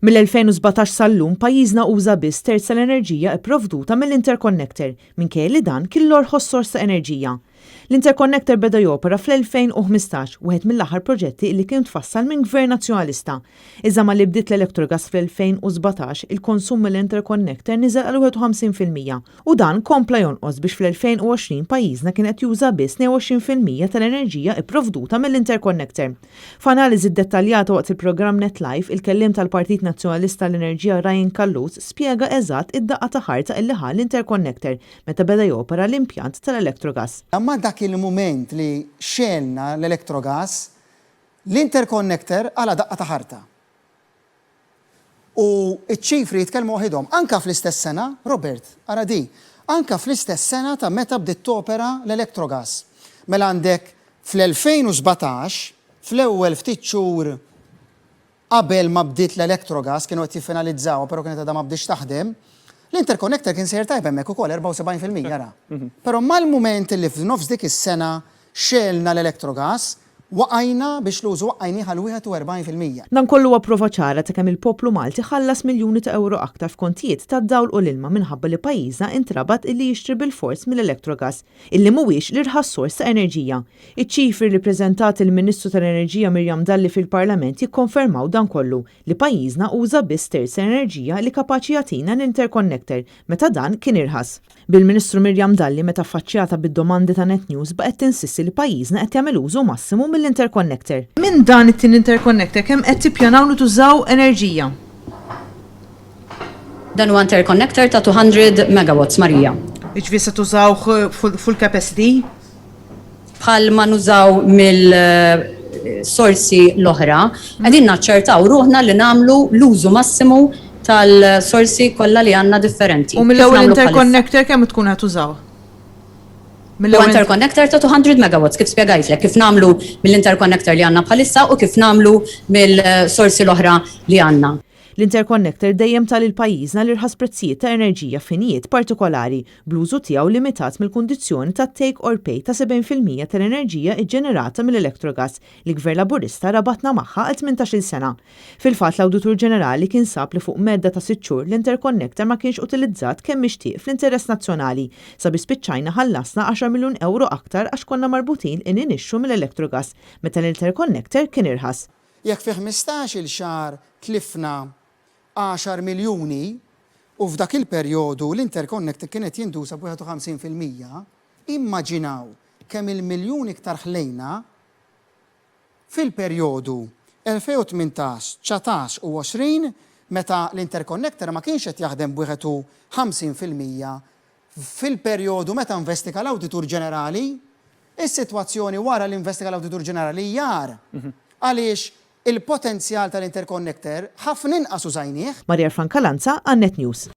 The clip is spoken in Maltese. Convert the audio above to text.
Mill-2017 sal-lum pajjiżna uża biss terz tal-enerġija ipprovduta mill-interconnector minkejja li dan kien l-orħos sors ta' enerġija. L-interconnector beda jopera fl-2015 wieħed mill-aħħar proġetti li kien tfassal minn Gvern Nazzjonalista. Iżda ma li bdiet l-Electrogas fl-2017 il-konsum mill-interconnector niżel għal 51% u dan kompla jonqos biex fl-2020 pajjiżna kien qed juża biss 22% tal-enerġija ipprovduta mill-interconnector. F'analiżi dettaljata waqt il-programm NetLife il-kelliem tal-Partit Nazzjonalista l-Enerġija Ryan Kalluz spjega eżatt id-daqqa ta' ħarta illi ħa l-interconnector meta beda jopera l-impjant tal-Electrogas. Amma dak il-moment li xelna l-Electrogas, l-interconnector għala daqqa ta' ħarta. U iċ-ċifri jitkellmu waħedhom. Anka fl-istess sena, Robert, ara di, anka fl-istess sena ta' meta bdiet topera l-Electrogas. Mela għandek fl-2017, fl-ewwel ftit xhur qabel ma bdiet l-Electrogas kienu qed jiffinalizzaw, però kienet għadha ma bdiex taħdem, l-interconnector kien sejr tajb hemmhekk ukoll 74% jara. Però mal-mument li f'nofs dik is-sena xelna l-Electrogas, waqajna biex l-użu waqajni għal 41%. Dan kollu approva ċara ta' kemm il-poplu Malti ħallas miljuni ta' euro aktar f'kontijiet ta' dawl u l-ilma minħabba li pajjiżna intrabat illi jixtri bil-fors mill-Electrogas, illi mhuwiex l-irħas sors ta' enerġija. Iċ-ċifri li preżentat il-Ministru tal-Enerġija Mirjam Dalli fil-Parlament jikkonfermaw dan kollu li pajjiżna uża biss terz enerġija li kapaċi jagħtina l-interconnector meta dan kien irħas. Bil-Ministru Mirjam Dalli meta affaċċjata bid-domandi ta' Net News baqgħet tinsissi li pajjiżna qed jagħmel użu massimu mill-interconnector. Minn dan it-tin interconnector kemm qed tippjanaw li tużaw enerġija? Dan huwa interconnector ta' 200 megawatts Marija. Iġvi se tużaw full capacity? Bħal ma nużaw mill-sorsi l-oħra, qegħdin naċċertaw ruħna li nagħmlu l-użu massimu tal-sorsi kollha li għandna differenti. U mill-ewwel interconnector kemm tkun qed tużaw? Interconnector ta' 200 megawatts kif spjegajtlek kif nagħmlu mill-interconnector li għandna bħalissa u kif nagħmlu mill-sorsi l-oħra li għandna. L-interconnector dejjem tal-pajjiżna li rħas prezzijiet ta' enerġija finijiet partikolari bl-użu tiegħu limitat mill-kundizzjoni ta' take or pay ta' 70% tal-enerġija ġġenerata mill-Electrogas li Gvern Laburista rabatna magħha għal 18-il sena. Fil-fatt l-Awditur Ġenerali kien sab li fuq medda ta' 6 xhur l-interconnector ma kienx utilizzat kemm mixtieq fl-interess nazzjonali sabiex spiċċajna ħallasna 10 miljun euro aktar għax konna marbutin inixxu mill-Electrogas meta l-interconnector kien irħas. Jekk fi 15-il xahar tlifna 10 miljuni u f'dak il-perjodu l-interconnector kienet jintuża b'51%, immaġinaw kemm il-miljun iktar ħlejna fil-perjodu 2018, 19 u 20 meta l-interconnector ma kienx qed jaħdem b'51% fil-perjodu meta investiga l-Awditur Ġenerali, is-sitwazzjoni wara l-investiga l-Awditur Ġenerali jar. Għaliex il-potenzjal tal-interconnector ħafna inqas użajnieh. Marja Frankalanza għan Net News.